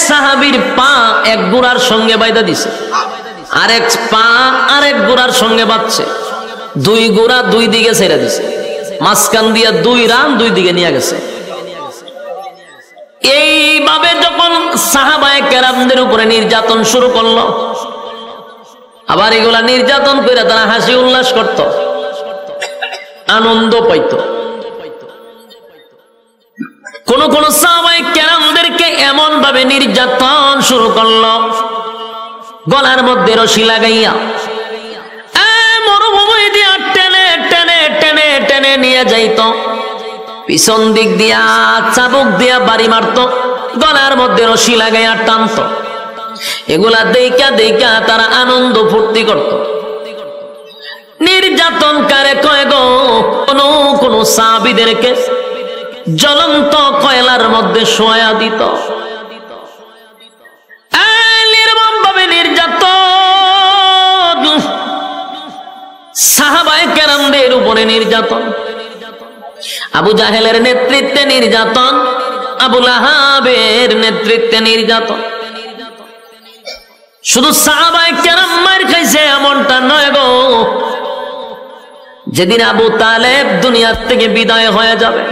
সাহাবীর পা এক ঘোড়ার সঙ্গে বাইধা দিছে, আরেক পা আরেক ঘোড়ার সঙ্গে বাঁধছে, দুই ঘোড়া দুই দিকে ছেড়ে দিছে, মাঝখান দিয়া দুই রান দুই দিকে নিয়ে গেছে। এইভাবে যখন সাহাবায়ে কেরামদের উপরে নির্যাতন শুরু করলো, আবার এগুলা নির্যাতন করে তারা হাসি উল্লাস করত, আনন্দ পাইত। কোন কোন সাহাবায়ে কেরামদেরকে এমন ভাবে নির্যাতন শুরু করলো, গলার মধ্যে রশি লাগাইয়া মরুভূমি দিয়া টেনে টেনে টেনে টেনে নিয়ে যাইত, পিছন দিক দিয়া চাবুক দিয়া বাড়ি মারত, গলার মধ্যে রশি লাগাইয়া টানত। এগুলা দেখা দেখা তারা আনন্দ ফুর্তি করত। নির্যাতনকারে কয় গো, কোন কোন সাহাবীদেরকে জ্বলন্ত কয়লার মধ্যে শোয়া দিত, নির্মম ভাবে নির্যাতন, সাহাবায়ে কেরামদের উপরে নির্যাতন, আবু জাহেলের নেতৃত্বে নির্যাতন, আবু লাহাবের নেতৃত্বে নির্যাতন। শুধু সাহাবায়ে কেরাম মার খাইছে এমনটা নয় গো, যেদিন আবু তালেব দুনিয়া থেকে বিদায় হয়ে যাবে,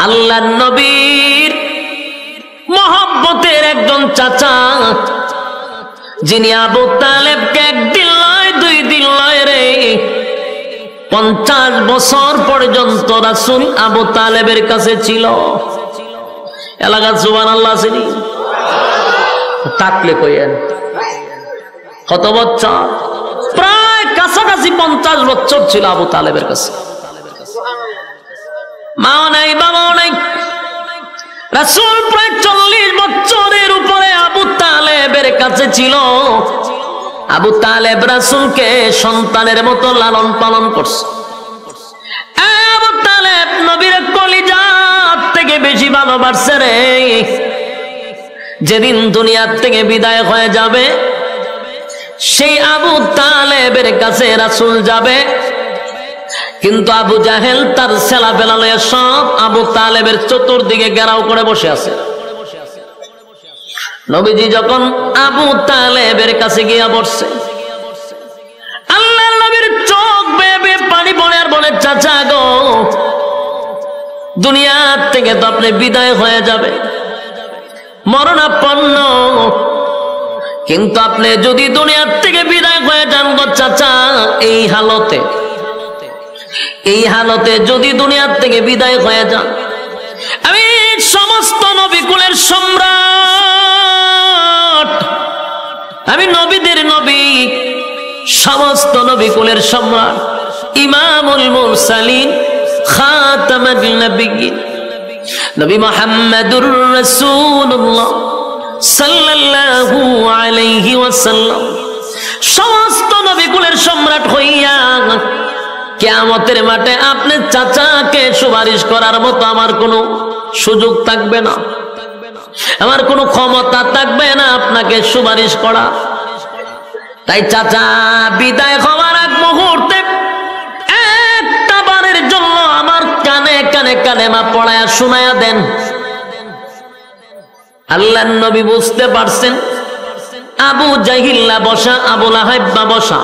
আল্লাহর নবীর মহব্বতের একজন চাচা, যিনি আবু তালেবকে একদিন লয় দুই দিন লয় রে 50 বছর পর্যন্ত রাসূল আবু তালেবের কাছে ছিল। এলাকা সুবহানাল্লাহ চিনি তাকলে কইেন কত বছর? প্রায় কাছাকাছি 50 বছর ছিল আবু তালেবের কাছে। মাও নাই বাবাও নাই, রাসূল প্রায় 40 বছরের উপরে আবু তালেবের কাছে ছিল। আবু তালেব রাসূলকে সন্তানের মতো লালন পালন করছে। আবু তালেব নবীর কলিজা থেকে বেশি ভালোবাসছে রে। যেদিন দুনিয়া থেকে বিদায় হয়ে যাবে, সেই আবু তালেবের কাছে রাসূল যাবে, কিন্তু আবু জাহেল তার ছেলা পেলা লয়ে সব আবু তালেবের চতুর্দিকে ঘেরাও করে বসে আছে। নবীজি যখন আবু তালেবের কাছে গিয়া বসছে, আল্লাহর নবীর চোখ বেয়ে বেয়ে পানি পড়ে আর বলে, চাচা গো, দুনিয়া থেকে তো আপনি বিদায় হয়ে যাবে, মরণাপন্ন, কিন্তু আপনি যদি দুনিয়া থেকে বিদায় হয়ে যান গো চাচা, এই হালতে যদি দুনিয়ার থেকে বিদায় হয়ে যান, আমি সমস্ত নবীকুলের সম্রাট, আমি নবীদের নবী, সমস্ত নবীকুলের সম্রাট, ইমামুল মুরসালিন, খাতামুন নবিয়্যিন, নবী মুহাম্মদুর রাসূলুল্লাহ সাল্লাল্লাহু আলাইহি ওয়াসাল্লাম, সমস্ত নবীকুলের সম্রাট হইয়া কিয়ামতের মাঠে আপনি চাচাকে সুপারিশ করার মতো আমার কোনো সুযোগ থাকবে না, আমার কোনো ক্ষমতা থাকবে না আপনাকে সুপারিশ করা। তাই চাচা বিদায় হওয়ার আগ মুহূর্তে একটা বারের জন্য আমার কানে কানে কালেমা পড়ায়া শোনায়া দেন। আল্লাহর নবী বুঝতে পারছেন আবু জাহিল্লা বসা, আবু লাহাব বসা,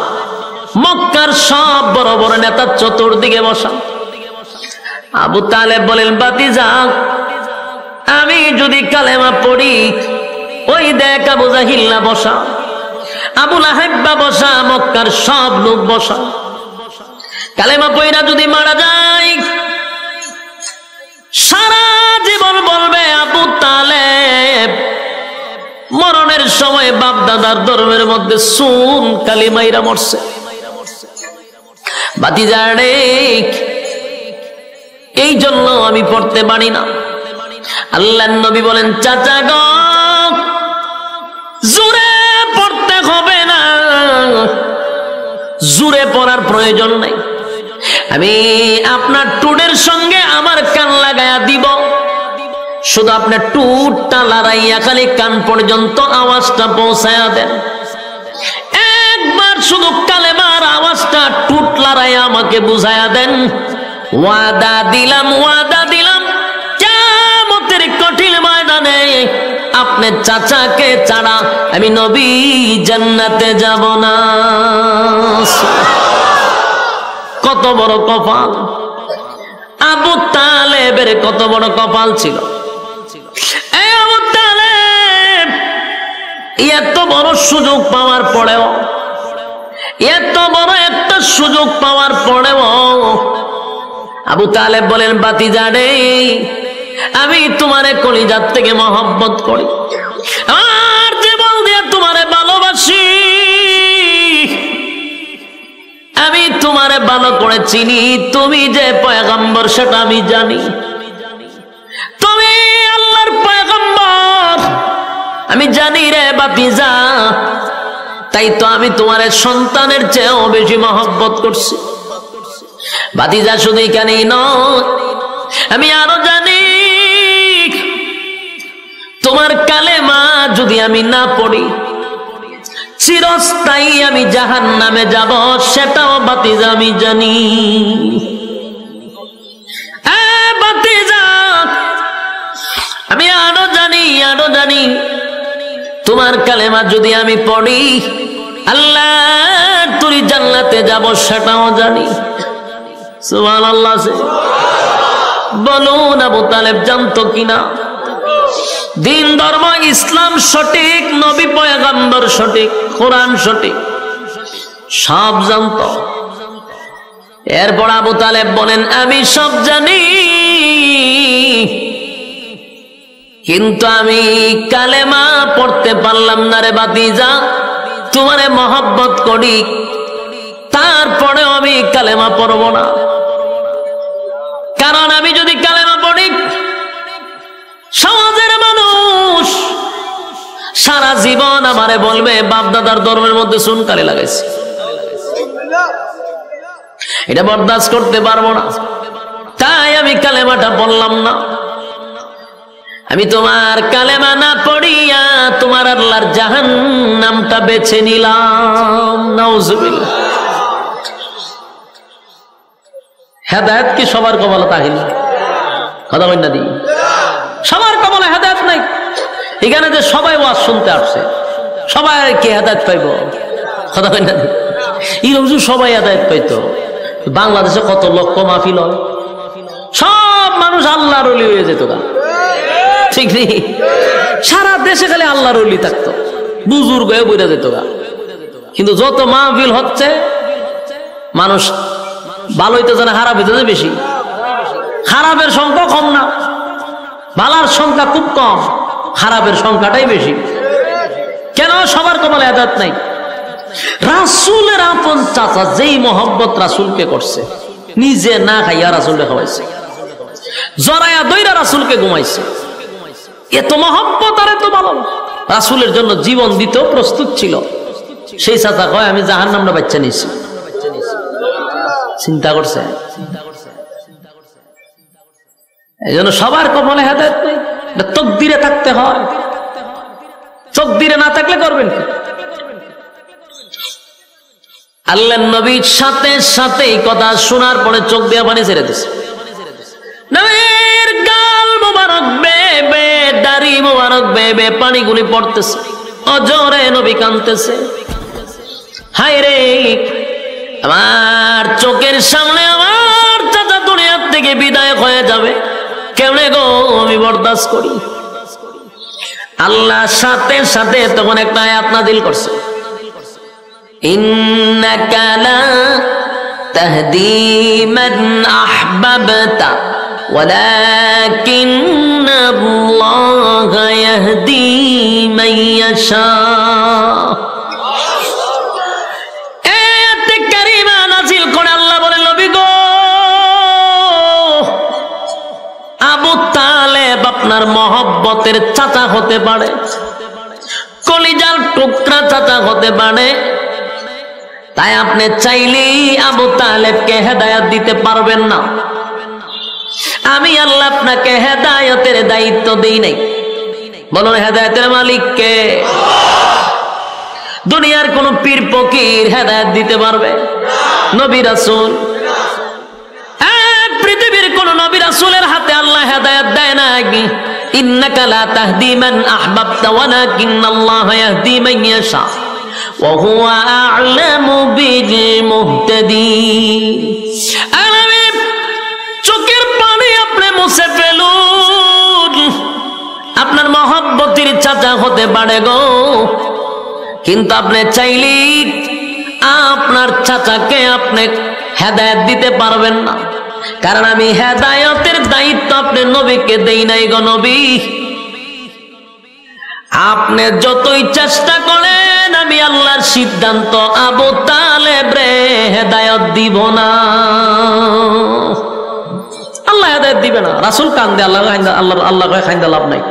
মক্কার সব বড় বড় নেতা চতুর্দিকে বসা। আবু তালেব বলেন, বাতিজা, আমি যদি কালেমা পড়ি, ওই দেখ আবু জাহিল্লা বসা, আবু লাহাব বসা, মক্কার সব লোক বসা, কালেমা পড়া যদি মারা যায়, সারা জীবন বলবে আবু তালেব মরণের সময় বাপ দাদার ধর্মের মধ্যে সুন কালিমাইরা মরছে। বাতিজারে, এই জন্য আমি পড়তে পারি না। আল্লাহর নবী বলেন, চাচা গো, জোরে পড়তে হবে না, জোরে পড়ার প্রয়োজন নাই, আমি আপনার টুডের সঙ্গে আমার কান লাগায়া দিব, শুধু আপনার টুটটা লড়াইয়া খালি কান পর্যন্ত আওয়াজটা পৌঁছায়া দেন। একবার শুধু কালেমার আওয়াজটা টুট লড়াইয়া আমাকে বুঝায়া দেন। ওয়াদা দিলাম, কিয়ামতের কঠিন ময়দানে আপনার চাচাকে ছাড়া আমি নবী জান্নাতে যাব না। কত বড় কপাল! আবু তালেবের কত বড় কপাল ছিল। আবু তালেব এত বড় সুযোগ পাওয়ার পরেও, এত বড় একটা সুযোগ পাওয়ার পরেও আবু তালেব বলেন, বাতিজা রে, আমি তোমারে কলিজার থেকে মহব্বত করি, আর জীবন দিয়ে তোমারে ভালোবাসি, আমি তোমারে ভালো করে চিনি, তুমি যে পয়গম্বর সেটা আমি জানি, তুমি আল্লাহর পয়গম্বর আমি জানি রে বাতিজা, তাই তো আমি তোমার সন্তানের চেয়েও বেশি মহব্বত করছি। বাতিজা শুধু এখানেই নয়, আমি আরো জানি তোমার কালেমা যদি আমি না পড়ি চিরস্থায়ী আমি জাহান্নামে যাব, সেটাও বাতিজা আমি জানি। বাতিজা আমি আরো জানি তোমার কালেমা যদি আমি পড়ি আল্লাহ তুই জান্নাতে যাব, সেটাও জানি। সুবহানাল্লাহ। বলুন আবু তালেব জানতো কিনা দিন ধর্ম ইসলাম সঠিক, নবী পয়গম্বর সঠিক, কোরআন সঠিক, সব জানতো। এরপর আবু তালেব বলেন, আমি সব জানি, কিন্তু আমি কালেমা পড়তে পারলাম না রে বাতিজা, তোমারে মহব্বত করি, তারপরেও আমি কালেমা পড়ব না। কারণ আমি যদি কালেমা পড়ি সমাজের মানুষ সারা জীবন আমারে বলবে বাপদাদার ধর্মের মধ্যে চুনকালি লাগাইছে, এটা বরদাস্ত করতে পারবো না, তাই আমি কালেমাটা পড়লাম না। আমি তোমার কালেমা না পড়িয়া তোমার আল্লাহর জাহান্নামটা বেছে নিলাম। নাউজুবিল্লাহ। হেদায়েত কি সবার কপালে তাহিল? কথা বল না দি, সবার কপালে হেদায়েত নাই। এখানে যে সবাই ওয়াজ শুনতে আসছে, সবাই কি হেদায়েত পাইব? কথা বল না দি, এরকম সবাই হেদায়েত পাইতো, বাংলাদেশে কত লক্ষ মাহফিল হয়, সব মানুষ আল্লাহর ওলি হয়ে যেত গা, ঠিক নেই? সারা দেশে খালি আল্লাহর ওলি থাকতো, বুজুর্গ হয়ে বইরা যেত গা। কিন্তু যত মাহফিল হচ্ছে মানুষ ভালো হইতে জানে, খারাপ হইতে বেশি। খারাপের সংখ্যা কম না, ভালোর সংখ্যা খুব কম, খারাপের সংখ্যাটাই বেশি। কেন? সবার কপালে হেদায়েত নাই। রাসূলের আপন চাচা যেই মহব্বত রাসূলকে করছে, নিজে না খাইয়া রাসূলকে খাওয়াইছে, জরায়া দইরা রাসূলকে ঘুমাইছে, এত মহব্বত আর এত ভালো, রাসূলের জন্য জীবন দিতেও প্রস্তুত ছিল। সেই চাচা কয়, আমি জাহান্নামটা বাচ্চা নিয়েছি। চিন্তা করছে? এই জন্য সবার কপালে হেদায়েত নেই, তকদিরে থাকতে হয়। তকদিরে না থাকলে করবেন কি? আল্লাহর নবীর সাথে সাথে এই কথা শোনার পরে চোখ দিয়ে পানি ছেড়ে দিছে। নবীর গাল মোবারক বেবে, দাড়ি মোবারক বেবে পানিগুলি পড়তেছে, অজরে নবী কাঁদতেছে। হায় রে, আমার চোখের সামনে আমার চাচা দুনিয়ার থেকে বিদায় হয়ে যাবে, কেমনে গো আমি বরদাস্ত করি? আল্লাহ সাথে সাথে তখন একটা আয়াত নাযিল করছে, ইন্নাকা লা তাহদি মান আহবাবতা ওয়ালাকিন্নাল্লাহা ইয়াহদি মান ইয়াশা। আয়াতে কারিমা নাযিল করে আল্লাহ বলেন, নবী গো, আবু তালেব আপনার মহব্বতের চাচা হতে পারে, কলিজার টুকরা চাচা হতে পারে, তাই আপনি চাইলেই আবু তালেবকে হেদায়েত দিতে পারবেন না। আমি আল্লাহ আপনাকে হেদায়েতের দায়িত্ব দেই নাই। বলুন, হেদায়েতের মালিক কে? দুনিয়ার কোন পীর ফকির হেদায়েত দিতে পারবে? নবী রাসূল। পৃথিবীর কোন নবী রাসূলের হাতে আল্লাহ হেদায়েত দেয় না। ইন্নাকা লা তাহদি মান আহবাবতা ওয়ালাকিন্নাল্লাহা ইয়াহদি মান ইয়াশা ওয়া হুয়া আ'লামু বিল মুহতাদিন। আলামে চোখের পানি আপনি মুছে ফেলুন। আপনার মহব্বতের চাচা হতে পারে গো, কিন্তু আপনি চাইলেই আপনার চাচাকে আপনি হেদায়েত দিতে পারবেন না, কারণ আমি হেদায়েতের দায়িত্ব আপনি নবীকে দেই নাই গো নবী। আপনি যতই চেষ্টা করেন আমি আল্লাহর সিদ্ধান্ত আবু তালেব রে হেদায়েত দিব না। আল্লাহ হেদায়েত দিবে না, রাসূল কান্দে, আল্লাহ খাইন্দা লাভ নাই।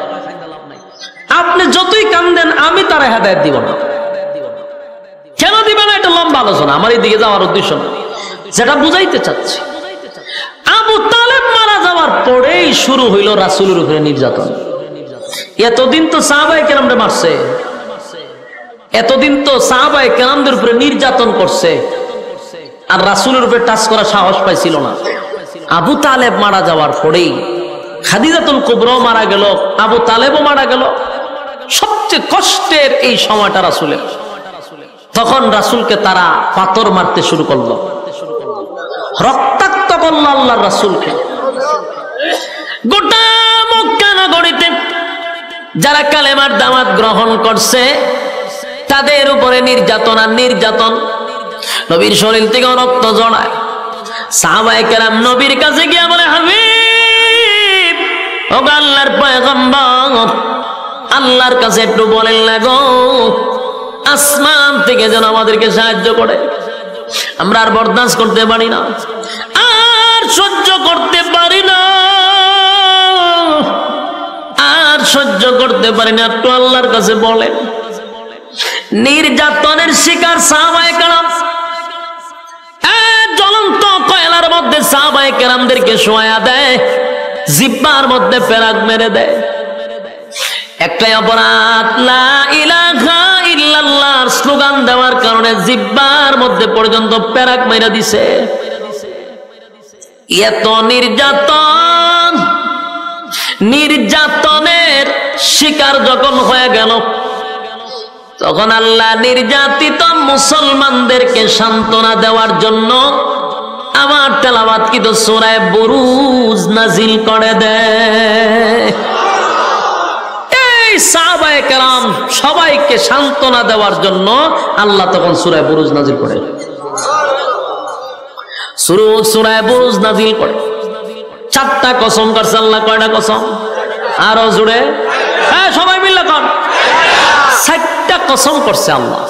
আপনি যতই কান্দেন আমি তারা হেদায়েত দিব না। কেন দিবে না এটা লম্বা আলোচনা, আমার এই দিকে যাওয়ার উদ্দেশ্য না, যেটা বুঝাইতে চাচ্ছি। আবু তালেব মারা যাওয়ার পরেই শুরু হইল রাসূলের উপরে নির্যাতন। এতদিন তো সাহাবায়ে কেরামদের মারছে, এতদিন তো সাহাবায়ে কেরামদের উপরে নির্যাতন করছে, আর রাসূলের উপরে টাচ করার সাহস পাইছিল না। আবু তালেব মারা যাওয়ার পরেই খাদিজাতুল কুবরা মারা গেল, আবু তালেবও মারা গেল। সবচেয়ে কষ্টের এই সময়টা রাসূলের। তখন রাসূলকে তারা পাথর মারতে শুরু করলো, রক্তাক্ত করলো আল্লাহর রাসূলকে। গোটা মক্কা নগরীতে যারা কালেমার দাওয়াত গ্রহণ করছে তাদের উপরে নির্যাতন আর নির্যাতন। নবীর শরীর থেকে রক্ত জড়ায়। সাহাবায়ে কেরাম নবীর কাছে গিয়ে বলে, হাবিব, ও আল্লাহর পয়গম্বর, আল্লাহর কাছে একটু বলেন না গো, আসমান থেকে যেন আমাদেরকে সাহায্য করে। আমরা আর বরদাস্ত করতে পারি না, আর সহ্য করতে পারি না, আর সহ্য করতে পারি না, একটু আল্লাহর কাছে বলেন। নির্যাতনের শিকার সাহাবায়ে কেরাম, জ্বলন্ত কয়লার মধ্যে সাহাবায়ে কেরামদেরকে শোয়া দেয়, জিহ্বার মধ্যে পেরাক মেরে দেয়। একটাই অপরাধ, লা ইলাহা ইল্লাল্লাহর স্লোগান দেওয়ার কারণে জিহ্বার মধ্যে পর্যন্ত পেরাক মেরে দিছে। এত নির্যাতন, নির্যাতনের শিকার যখন হয়ে গেল, তখন আল্লাহ নির্যাতিত মুসলমানদেরকে সান্ত্বনা দেওয়ার জন্য আমার তেলাওয়াতকৃত সূরা বুরুজ নাজিল করে দেয়। এই সাহাবায়ে কেরাম সবাইকে সান্ত্বনা দেওয়ার জন্য আল্লাহ তখন সূরা বুরুজ নাজিল করে, সূরা বুরুজ নাজিল করে। 4টা কসম করছে আল্লাহ। কয়টা কসম? আরো জুড়ে, হ্যাঁ সবাই মিলে কর। 4টা কসম করছে আল্লাহ।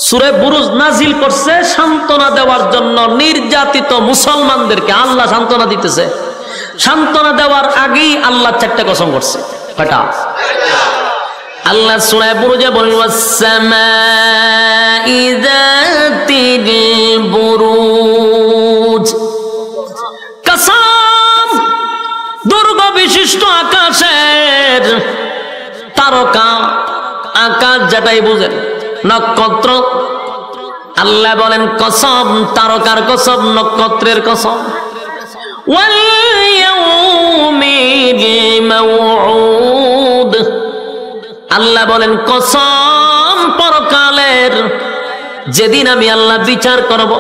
সূরা বুরুজ নাজিল করছে সান্ত্বনা দেওয়ার জন্য নির্যাতিত মুসলমানদেরকে। আল্লাহ সান্ত্বনা দিতেছে, সান্ত্বনা দেওয়ার আগেই আল্লাহ 4টা কসম করছে। কয়টা? আল্লাহ সূরা বুরুজে বলেন, ওয়াস-সামাই যাতিল বুরুজ, কসম দুর্গ বিশিষ্ট আকাশের, তারকা আকাশ যেটাই বুঝেন, নক্ষত্র। আল্লাহ বলেন কসম, তারকার কসম, নক্ষত্রের কসম। ওয়াল ইয়াউমিল মাউউদ, আল্লাহ বলেন কসম পরকালের, যেদিন আমি আল্লাহ বিচার করব,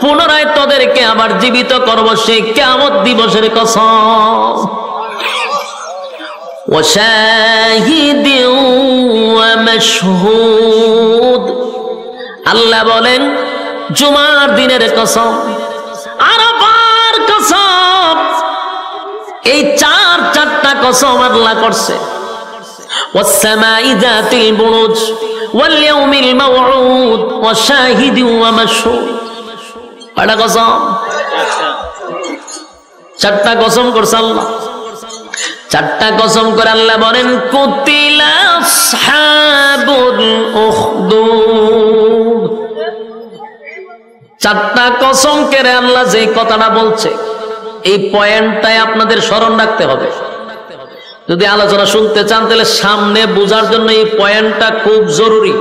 পুনরায় তোদেরকে আবার জীবিত করব, সেই কিয়ামত দিবসের কসম। وشاهد ومشهود, আল্লাহ বলেন জুমার দিনের কসম, আরাফার কসম। এই 4টা কসম আল্লাহ করছে। والسماء ذات البروج واليوم الموعود وشاهد ومشهود, কয়টা কসম? 4টা কসম করছে আল্লাহ। 4টা কসম করে আল্লাহ বলেন কুতিলা আসহাবুল উখদুদ। 4টা কসম করে আল্লাহ যে কথাটা বলছে, এই পয়েন্টটাই আপনাদের স্মরণ রাখতে হবে। যদি আলোচনা শুনতে চান তাহলে সামনে বোঝার জন্য এই পয়েন্টটা খুব জরুরি।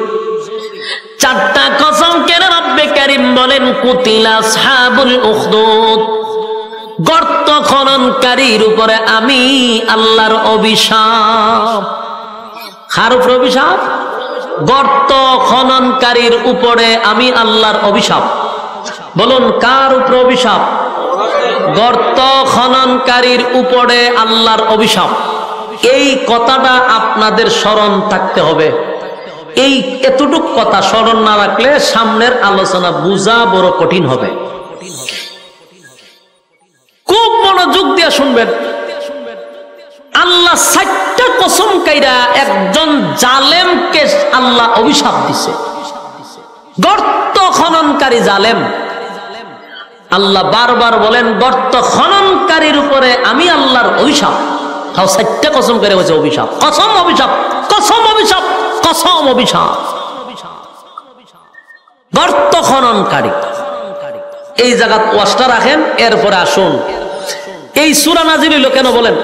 4টা কসম করে রব্বে কারীম বলেন কুতিলা আসহাবুল উখদুদ, গর্ত খননকারীর উপরে আমি আল্লাহর অভিশাপ। কার উপরে অভিশাপ? গর্ত খননকারীর উপরে আমি আল্লাহর অভিশাপ। বলুন কার উপরে অভিশাপ? গর্ত খননকারীর উপরে আল্লাহর অভিশাপ। এই কথাটা আপনাদের স্মরণ থাকতে হবে। এই এতটুক কথা স্মরণ না রাখলে সামনের আলোচনা বুঝা বড় কঠিন হবে। খুব মনোযোগ দিয়ে শুনবেন। আল্লাহ 7টা কসম কাইরা একজন জালেমকে আল্লাহ অভিশাপ দিছে। গর্ত খননকারী জালেম। আল্লাহ বারবার বলেন গর্ত খননকারীর উপরে আমি আল্লাহর অভিশাপ। 7টা কসম করে বলছে অভিশাপ, কসম অভিশাপ, কসম অভিশাপ, কসম অভিশাপ। গর্ত খননকারী। এই জায়গাত ওয়াজটা রাখেন, এরপরে আসুন এই সূরা নাজিল হইল কেন বলেন?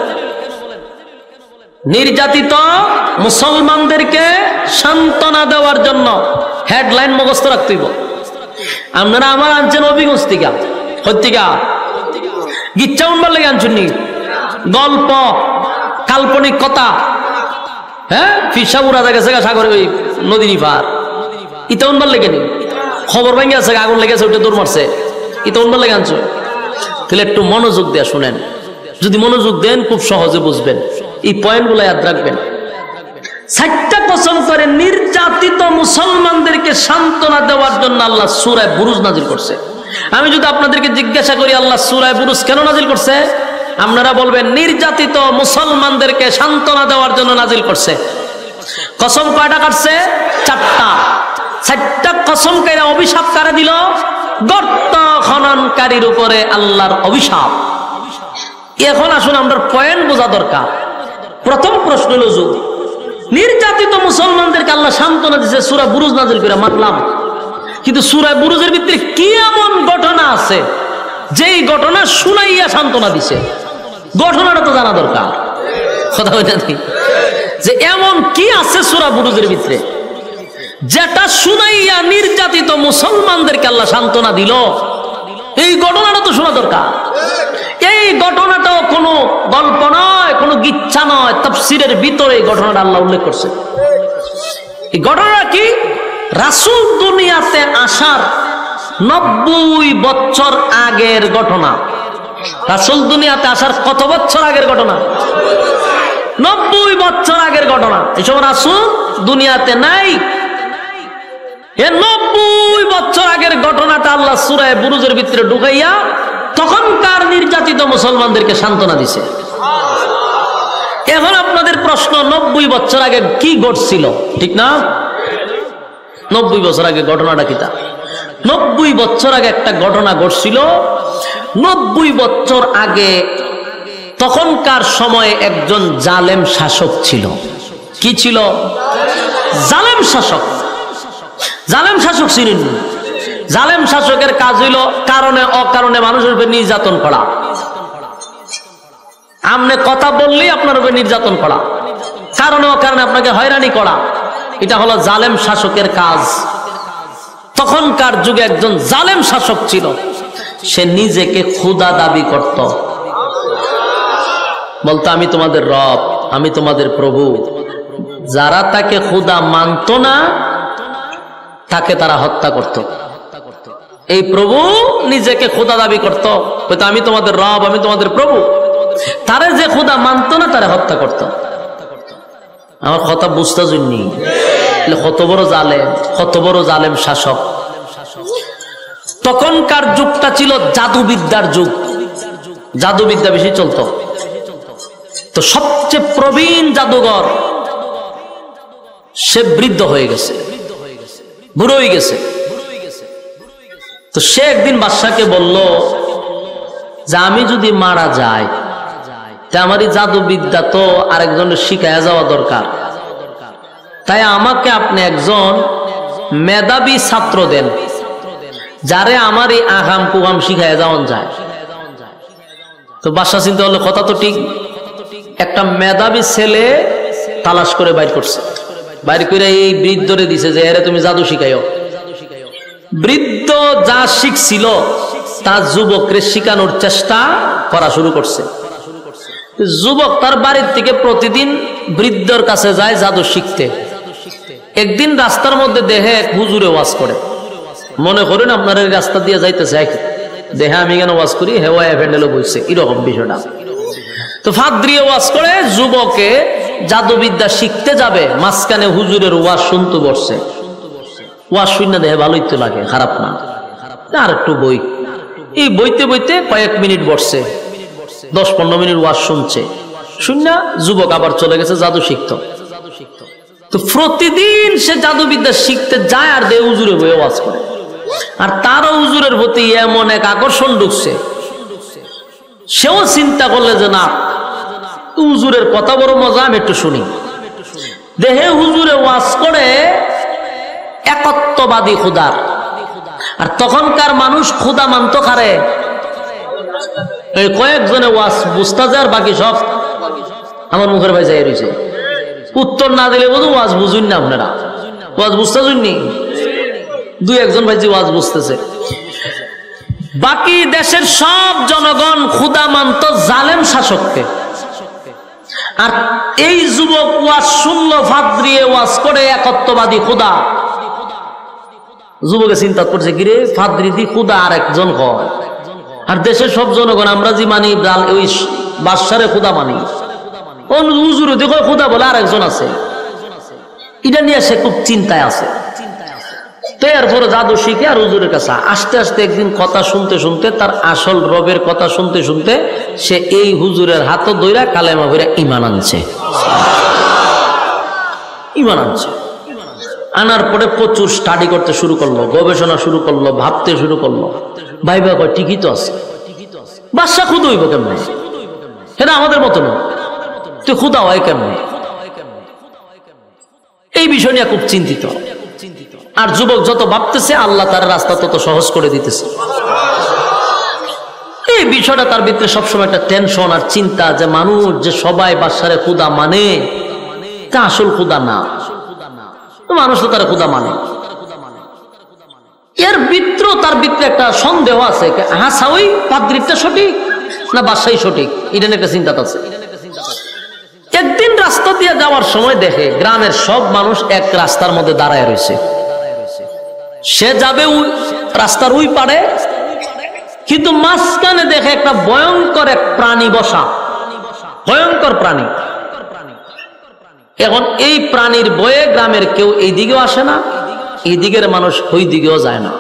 নির্যাতিত মুসলমানদেরকে সান্ত্বনা দেওয়ার জন্য। হেডলাইন মুখস্থ রাখতে হইব। আপনারা আমার আনছেন অভিগঞ্জ থেকে, হত্যিকা গিচ্ছা উনবার লেগে আনছেন নি? গল্প, কাল্পনিক কথা, হ্যাঁ ফিসা উড়া গেছে সাগরে, ওই নদীর পার, ইটা উনবার লেগে নি? খবর ভেঙে আছে, আগুন লেগেছে, ওটা দৌড় মারছে, ইটা উনবার লেগে আনছো? তাহলে একটু মনোযোগ দিয়ে শুনেন। যদি মনোযোগ দেন খুব সহজে বুঝবেন। এই পয়েন্টগুলো ইয়াদ রাখবেন। 7টা কসম করে নির্যাতিত মুসলমানদেরকে সান্ত্বনা দেওয়ার জন্য আল্লাহ সূরা বুরুজ নাজিল করছে। আমি যদি আপনাদেরকে জিজ্ঞাসা করি আল্লাহ সূরা বুরুজ কেন নাজিল করছে, আপনারা বলবেন নির্যাতিত মুসলমানদেরকে সান্ত্বনা দেওয়ার জন্য নাজিল করছে। কসম কয়টা কাটছে? 4টা। 4টা কসম করে অভিশাপ কারা দিল? গর্ত খননকারীর উপরে আল্লাহর অভিশাপ। এখন আসুন আমরা পয়েন্ট বোঝা দরকার। প্রথম প্রশ্ন হলো, নির্যাতিত মুসলমানদেরকে আল্লাহ সান্ত্বনা দিয়েছে সূরা বুরুজ নাজিল করে, মানলাম। কিন্তু সূরা বুরুজের ভিতরে কি এমন ঘটনা আছে যেই ঘটনা শুনাইয়া সান্ত্বনা দিছে? ঘটনাটা তো জানা দরকার। কথা বলতে যে এমন কি আছে সূরা বুরুজের ভিতরে যেটা শুনাইয়া নির্যাতিত মুসলমানদেরকে আল্লাহ সান্ত্বনা দিল? এই ঘটনাটা তো শোনা দরকার। এই ঘটনাটাও কোনো গল্প নয়, কোনো গিচ্ছা নয়, তাফসীরের ভিতরে এই ঘটনাটা আল্লাহ উল্লেখ করছে। এই ঘটনা কি? রাসূল দুনিয়াতে আসার 90 বছর আগের ঘটনা। রাসূল দুনিয়াতে আসার কত বছর আগের ঘটনা? 90 বছর আগের ঘটনা। এই সময় রাসূল দুনিয়াতে নাই। এই 90 বছর আগের ঘটনাটা আল্লাহ সূরা বুরুজের ভিতরে ঢুকাইয়া তখনকার নির্যাতিত মুসলমানদেরকে সান্ত্বনা দিছে। এখন আপনাদের প্রশ্ন, 90 বছর আগে কি ঘটছিল? ঠিক না? 90 বছর আগে ঘটনাটা কিটা? 90 বছর আগে একটা ঘটনা ঘটছিল। 90 বছর আগে তখনকার সময়ে একজন জালেম শাসক ছিল। কি ছিল? জালেম শাসক। জালেম শাসক ছিলেন। জালেম শাসকের কাজ হইল কারণে অকারণে মানুষের উপর নির্যাতন করা। আমনে কথা বললেই আপনার উপর নির্যাতন করা, কারণে অকারণে আপনাকে হয়রানি করা। এটা হলো জালেম শাসকের কাজ। তখনকার যুগে একজন জালেম শাসক ছিল। সে নিজেকে খোদা দাবি করত, বলতো আমি তোমাদের রব, আমি তোমাদের প্রভু। যারা তাকে খোদা মানত না তাকে তারা হত্যা করত। এই প্রভু নিজেকে খোদা দাবি করত, হয়তো আমি তোমাদের রব, আমি তোমাদের প্রভু। তারে যে খোদা মানত না তারে হত্যা করত। আমার কথা বুঝতে জন্যই কত বড় জালেম, কত বড় জালেম শাসক। তখনকার যুগটা ছিল জাদুবিদ্যার যুগ। জাদুবিদ্যা বেশি চলতো। তো সবচেয়ে প্রবীণ জাদুঘর সে বৃদ্ধ হয়ে গেছে, বুড়ো হয়ে গেছে। তো সে একদিন বাদশাকে বলল যে আমি যদি মারা যাই তা আমার এই জাদুবিদ্যা তো আরেকজনের শিখাইয়া যাওয়া দরকার। তাই আমাকে আপনি একজন মেধাবী ছাত্র দেন, যারে আমার এই আগাম কুগাম শিখাইয়া যাওয়া যায়। তো বাদশা চিন্তা করলো কথা তো ঠিক। একটা মেধাবী ছেলে তালাশ করে বাইর করছে। বাইর করে এই বৃদ্ধরে দিছে যে এরে তুমি জাদু শিখাইও। বৃদ্ধ যা শিখছিল তার যুবককে শিখানোর চেষ্টা করা শুরু করছে। যুবক তার বাড়ির থেকে প্রতিদিন বৃদ্ধর কাছে যায় জাদু শিখতে। একদিন রাস্তার মধ্যে দেখে এক হুজুরে ওয়াজ করে। মনে করেন আপনার এই রাস্তা দিয়ে যাইতেছে, দেখে আমি কেন ওয়াজ করি, হেওয়া ফ্যান্ডেলও বইছে, এরকম বিষয়টা। তো ফাদ্রিয়ে ওয়াজ করে, যুবকে জাদুবিদ্যা শিখতে যাবে, মাঝখানে হুজুরের ওয়াজ শুনতে বসছে। ওয়াজ শুনে দেখে ভালোই তো লাগে, খারাপ না, আর একটু বই। এই বইতে বইতে কয়েক মিনিট বসছে, 10-15 মিনিট ওয়াজ শুনছে। শুননা যুবক আবার চলে গেছে জাদু শিখতো। তো প্রতিদিন সে জাদুবিদ্যা শিখতে যায় আর দেহ হুজুরে বয়ে ওয়াজ করে। আর তারও হুজুরের প্রতি এমন এক আকর্ষণ ঢুকছে, সেও চিন্তা করলে যে না, হুজুরের কথা বড় মজা, আমি একটু শুনি। দেহে হুজুরে ওয়াজ করে একত্ববাদী খুদার। আর তখনকার মানুষ খুদা মানত কারে? এই কয়েকজনে ওয়াজ বুঝতে যায়, আর বাকি সব আমার মুখের ভাই যাই রয়েছে। উত্তর না দিলে বোধ ওয়াজ বুঝুন না, আপনারা ওয়াজ বুঝতে শুননি, 2-1 ভাই যে ওয়াজ বুঝতেছে। বাকি দেশের সব জনগণ খুদা মানত জালেম শাসককে। আর এই যুবক ওয়াজ শুনলো, ফাদ্রিয়ে ওয়াজ করে একত্ববাদী খুদা। যুবকে চিন্তা করছে, কিরে ফাদ্রি দি খুদা আর একজন হয়, আর দেশের সব জনগণ আমরা যে মানি ওই বাদশারে খুদা মানি, হুজুরে দেখো খুদা বলে আর একজন আছে। এটা নিয়ে সে খুব চিন্তায় আছে। তো এরপরে জাদু শিখে আর হুজুরের কাছে আস্তে আস্তে একদিন কথা শুনতে শুনতে, তার আসল রবের কথা শুনতে শুনতে, সে এই হুজুরের হাত ধইরা কালেমা ভরে ঈমান আনছে। ঈমান আনছে, আনার পরে প্রচুর স্টাডি করতে শুরু করলো, গবেষণা শুরু করলো, ভাবতে শুরু করলো। ভাইবা কয় ঠিকই তো আছে, বাদশা খুদ হইব কেমন? এটা আমাদের মতো না, তুই খুদা হয় কেমন? এই বিষয় নিয়ে খুব চিন্তিত। আর যুবক যত ভাবতেছে, আল্লাহ তার রাস্তা তত সহজ করে দিতেছে। এই বিষয়টা তার ভিতরে সবসময় একটা টেনশন আর চিন্তা, যে মানুষ যে সবাই বাদশারে খুদা মানে, তা আসল খুদা না। মানুষ তো তারা খুদা মানে। এর ভিতরে তার ভিতরে একটা সন্দেহ আছে, হাসা ওই পাদ্রিটা সঠিক না বাদশাই সঠিক, এটা একটা চিন্তা আছে। একদিন রাস্তা দিয়ে যাওয়ার সময় দেখে গ্রামের সব মানুষ এক রাস্তার মধ্যে দাঁড়ায় রয়েছে। সে যাবে রাস্তার ওই পারে, কিন্তু মাঝখানে দেখে একটা ভয়ঙ্কর এক প্রাণী বসা, ভয়ঙ্কর প্রাণী। এখন এই প্রাণীর ভয়ে গ্রামের কেউ এই দিকেও আসে না, এই দিকের মানুষ ওই দিকেও যায় না।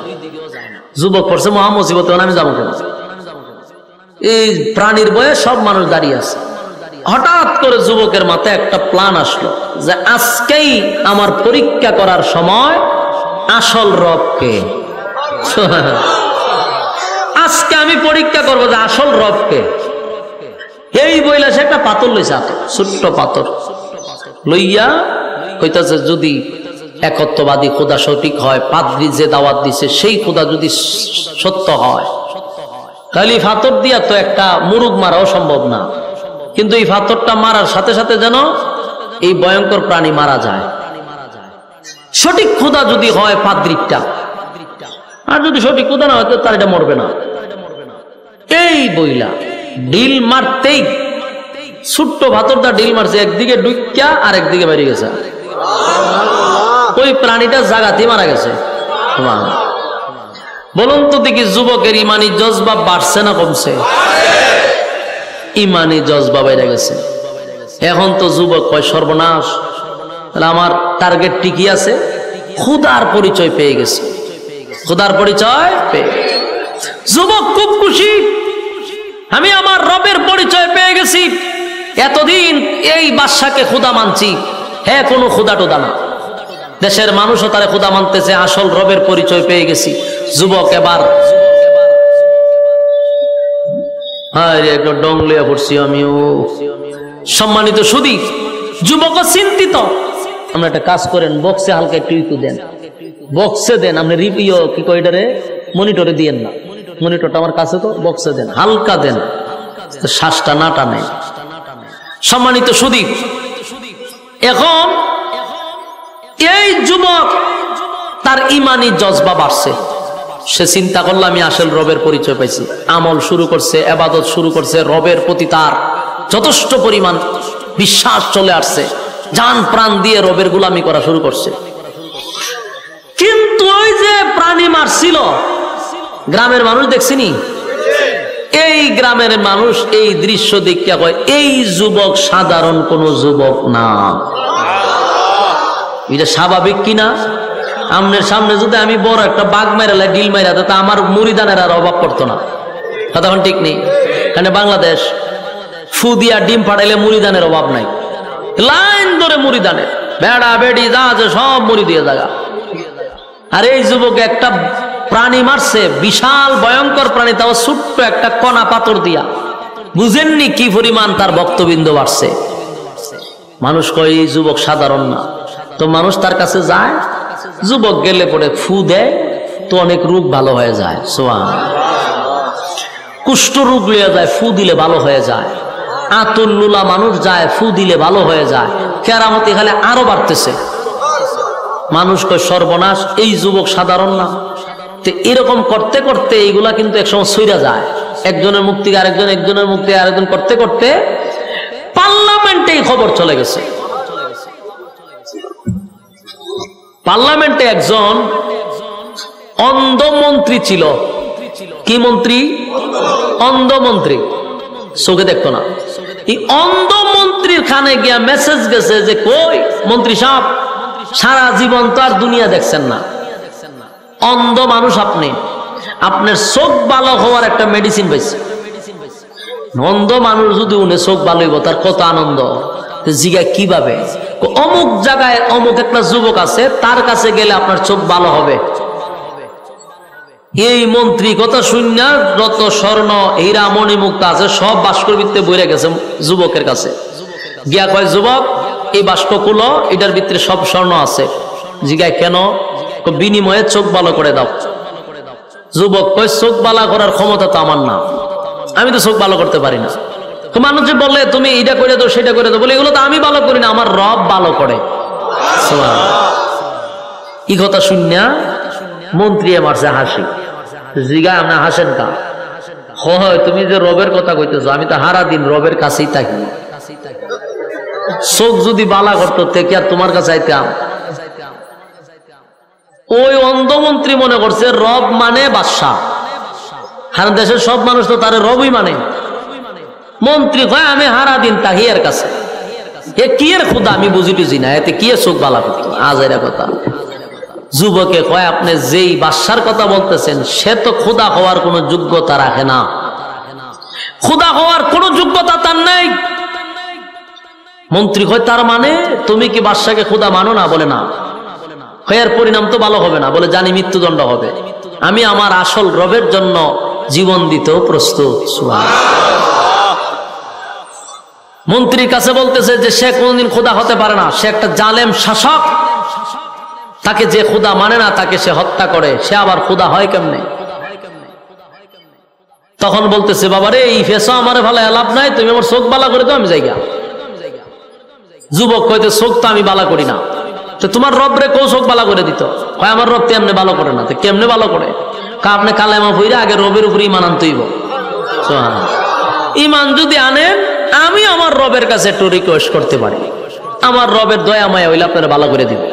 যুবক পড়ছে মহা মুসিবত, আমি যাবো কেন? এই প্রাণীর ভয়ে সব মানুষ দাঁড়িয়ে আছে। হঠাৎ করে যুবকের মাথায় একটা প্ল্যান আসলো, যে আজকেই আমার পরীক্ষা করার সময়, আসল রবকে। আজকে আমি পরীক্ষা করবো যে আসল রবকে। এই বইলা সে একটা পাথর লইছে, ছোট্ট পাথর লইয়া কইতাছে, যদি একত্ববাদী খোদা সঠিক হয়, পাদ্রী যে দাওয়াত দিছে সেই খোদা যদি সত্য হয়, তাহলে এই পাথর দিয়া তো একটা মুরুগ মারাও সম্ভব না। কিন্তু এই পাথরটা মারার সাথে সাথে যেন এই ভয়ঙ্কর প্রাণী মারা যায়। সঠিক খোদা যদি হয় পাদ্রীটা, আর যদি সঠিক খোদা না হয় তার এটা মরবে না। এই বইলা ডিল মারতেই ছোট্ট পাথরটা ডিল মারছে, একদিকে ডুইকা আর একদিকে বেরিয়ে গেছে। ওই প্রাণীটা জাগাতে মারা গেছে। বলুন তো দেখি, যুবকের ইমানি জজবা বাড়ছে না কমছে? ইমানি জজবা বেড়ে গেছে। এখন তো যুবক কয় সর্বনাশ, তাহলে আমার টার্গেট ঠিকই আছে, খুদার পরিচয় পেয়ে গেছে। খুদার পরিচয় পেয়ে যুবক খুব খুশি, আমি আমার রবের পরিচয় পেয়ে গেছি। এতদিন এই বাদশাকে খুদা মানছি, হ্যাঁ কোনো খুদা টুদা না, দেশের মানুষও তারা খুদা মানতেছে, আসল রবের পরিচয় পেয়ে গেছি। যুবক এবার একটা ডংলিয়া পড়ছি আমিও। সম্মানিত সুধী, যুবক চিন্তিত। আমরা একটা কাজ করেন, বক্সে হালকা একটু ইকু দেন, বক্সে দেন। আপনি রিভিউ কি কয় এটারে, মনিটরে দিয়েন না, মনিটরটা আমার কাছে তো, বক্সে দেন, হালকা দেন, শ্বাসটা না টানে। সম্মানিত সুধী, এখন এই যুবক তার ইমানি জজবা বাড়ছে, সে চিন্তা করলো আমি আসল রবের পরিচয় পাইছি, আমল শুরু করছে, ইবাদত শুরু করছে, রবের প্রতি তার যথেষ্ট পরিমাণ বিশ্বাস চলে আসছে, জান প্রাণ দিয়ে রবের গোলামি করা শুরু করছে। কিন্তু ওই যে প্রাণী মারছিল গ্রামের মানুষ দেখছিনি, এই গ্রামের মানুষ এই দৃশ্য দেখিয়া কয় এই যুবক সাধারণ কোন যুবক না। এটা স্বাভাবিক কিনা? আমনের সামনে যদি আমি বড় একটা বাঘ মেরালে ডিল মেরা তা আমার মুড়িদানের আর অভাব পড়তো না, কথা ঠিক নেই? কারণ বাংলাদেশ ফু দিয়া ডিম ফাটাইলে মুড়িদানের অভাব নাই, লাইন ধরে মুড়িদানের বেড়া বেড়ি যা আছে সব মুড়ি দিয়ে জায়গা। আর এই যুবক একটা প্রাণী মারছে, বিশাল ভয়ঙ্কর প্রাণী, তাও ছোট্ট একটা কণা পাথর দিয়া। বুঝেননি কি পরিমাণ তার ভক্তবৃন্দ বাড়ছে। মানুষ কয় এই যুবক সাধারণ না, তো মানুষ তার কাছে যায়, যুবক গেলে পরে ফু দেয় তো অনেক রোগ ভালো হয়ে যায়। কুষ্ঠ রোগ লিয়ে যায়, ফু দিলে ভালো হয়ে যায়। আতুল্লুলা মানুষ যায়, ফু দিলে ভালো হয়ে যায়। কেরামতি খালে আরো বাড়তেছে। মানুষ কয় সর্বনাশ, এই যুবক সাধারণ না। তো এরকম করতে করতে এইগুলা কিন্তু একসময় সইরা যায়, একজনের মুক্তি আরেকজন, একজনের মুক্তি আরেকজন করতে করতে পার্লামেন্টে এই খবর চলে গেছে। পার্লামেন্টে একজন অন্ধ মন্ত্রী ছিল। কি মন্ত্রী? অন্ধ মন্ত্রী, চোখে দেখতো না। এই অন্ধ মন্ত্রীর খানে গিয়া মেসেজ গেছে যে কই মন্ত্রী সাহেব, সারা জীবন তো আর দুনিয়া দেখছেন না, অন্ধ মানুষ আপনি, আপনার চোখ ভালো হওয়ার একটা মেডিসিন পাইছে। অন্ধ মানুষ যদি উনি চোখ ভালো হইব তার কত আনন্দ। জিগা কিভাবে? অমুক জায়গায় অমুক একটা যুবক আছে, তার কাছে গেলে আপনার চোখ ভালো হবে। এই মন্ত্রী কথা শুননা যত স্বর্ণ হীরা মণি মুক্তা আছে সব বাস্কর ভিতরে বইরে গেছে যুবকের কাছে গিয়া কয়, যুবক এই বাস্ক খুলো, এটার ভিতরে সব স্বর্ণ আছে। জিগায় কেন? বিনিময়ে চোখ ভালো করে দাও। যুবক কয় চোখ ভালো করার ক্ষমতা তো আমার না, আমি তো চোখ ভালো করতে পারি না। মানুষ যে বলে তুমি এটা করে দাও সেটা করে দাও, বলে এগুলো তো আমি ভালো করি না, আমার রব ভালো করে। এই কথা শুনিয়া মন্ত্রী মারছে হাসি। জিগায় আপনি হাসেন কা? হয় তুমি যে রবের কথা কইতেছো, আমি তো হারা দিন রবের কাছেই থাকি, চোখ যদি বালা করতো থেকে আর তোমার কাছে আইতাম। ওই অন্ধমন্ত্রী মনে করছে রব মানে বাদশা, আর দেশের সব মানুষ তো তার রবই মানে। মন্ত্রী কয় আমি হারা দিন তাহি এর কাছে, এ কি এর খুদা আমি বুঝি টুঝি না, এতে কি এর চোখ বালা করতো? আজ এর কথা। যুবকে কয় আপনি যেই বাদশার কথা বলতেছেন সে তো খুদা হওয়ার কোন যোগ্যতা রাখে না, খুদা হওয়ার কোন যোগ্যতা তার নেই। মন্ত্রী কয় তার মানে তুমি কি বাদশাকে খুদা মানো না? বলে না। এর পরিণাম তো ভালো হবে না, বলে জানি মৃত্যুদণ্ড হবে, আমি আমার আসল রবের জন্য জীবন দিতেও প্রস্তুত। মন্ত্রীর কাছে বলতেছে যে সে কোনদিন খোদা হতে পারে না, সে একটা জালেম শাসক, তাকে যে খোদা মানে না তাকে সে হত্যা করে, সে আবার খোদা হয় কেমনে? তখন বলতেছে বাবা রে এই ফেসা আমারে ভালো লাভ নাই, তুমি আমার চোখ বালা করে দাও আমি জায়গা। যুবক কইতে চোখ তো আমি বালা করি না, তো তোমার রব রে কেউ চোখ বালা করে দিত? কয় আমার রব তেমনি ভালো করে না। তো কেমনে ভালো করে? আপনি কালেমা পড়ে আগে রবের উপর ইমান আনতেইব। ইমান যদি আনেন আমি আমার রবের কাছে একটু রিকোয়েস্ট করতে পারি, আমার রবের দয়া মায়া হইলে আপনারা ভালো করে দিবে।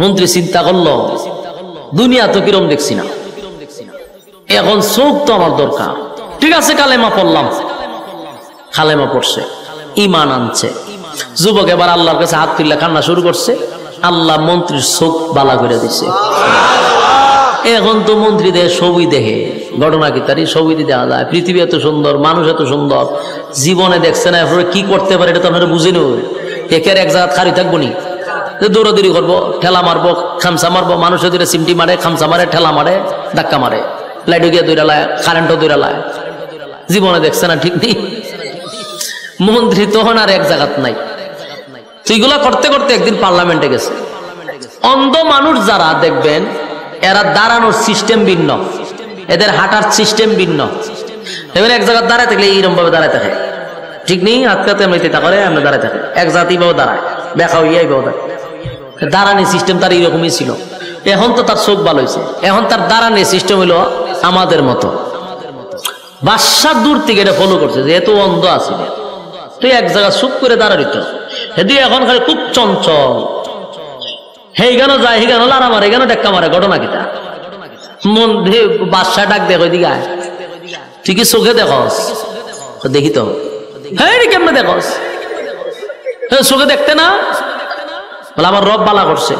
মন্ত্রী চিন্তা করলো দুনিয়া তো কিরম দেখছি না, এখন চোখ তো আমার দরকার। ঠিক আছে কালেমা পড়লাম, কালেমা পড়ছে, ইমান আনছে। যুবক এবার আল্লাহর কাছে হাত তুললে কান্না শুরু করছে, আল্লাহ মন্ত্রীর চোখ বালা করে দিছে। এখন তো মন্ত্রীদের ছবি দেখে, ঘটনা কি তারই ছবি দেখা যায়, পৃথিবী এত সুন্দর, মানুষ এত সুন্দর, জীবনে দেখছে না, এরপরে কি করতে পারে এটা তো আপনারা বুঝে নেব। একের এক জায়গা খালি থাকবো নি, দৌড়াদৌড়ি করবো, ঠেলা মারবো, খামসা মারবো, মানুষের দূরে সিমটি মারে, খামসা মারে, ঠেলা মারে, ধাক্কা মারে, লাইটও গিয়ে দৌড়া লায়, কারেন্টও দৌড়া লায়, জীবনে দেখছে না, ঠিক নেই। মন্ত্রী তখন আর এক জায়গাত নাই। সেইগুলা করতে করতে একদিন পার্লামেন্টে গেছে। অন্ধ মানুষ যারা দেখবেন এরা দাঁড়ানোর সিস্টেম ভিন্ন, এদের হাঁটার সিস্টেম ভিন্ন। এবার এক জায়গায় দাঁড়ায় থাকলে এইরকম ভাবে দাঁড়ায় থাকে, ঠিক নেই? আজকাতে এমনিতে তা করে আমরা দাঁড়ায় থাকে, এক জাতি ভাবে দাঁড়ায়, দেখা হইয়া দাঁড়ায়, দাঁড়ানি সিস্টেম তার এইরকমই ছিল। এখন তো তার চোখ ভালো হয়েছে, এখন তার দাঁড়ানি সিস্টেম হইলো আমাদের মতো। বাদশা দূর থেকে এটা ফলো করছে, যেহেতু অন্ধ আছে, তুই এক জায়গায় চুপ করে দাঁড়াইত, হেদি এখন খালি খুব চঞ্চল, হেই গানো যায়, হি গানো লারা মারে, গানো টেক্কা মারে, ঘটনা কিটা মন বাদশা ডাক দেখ, ওইদিকে আয়, তুই কি চোখে দেখস? দেখি তো, হ্যাঁ কেমনে দেখস? চোখে দেখতে না? বলে আমার রব বালা করছে।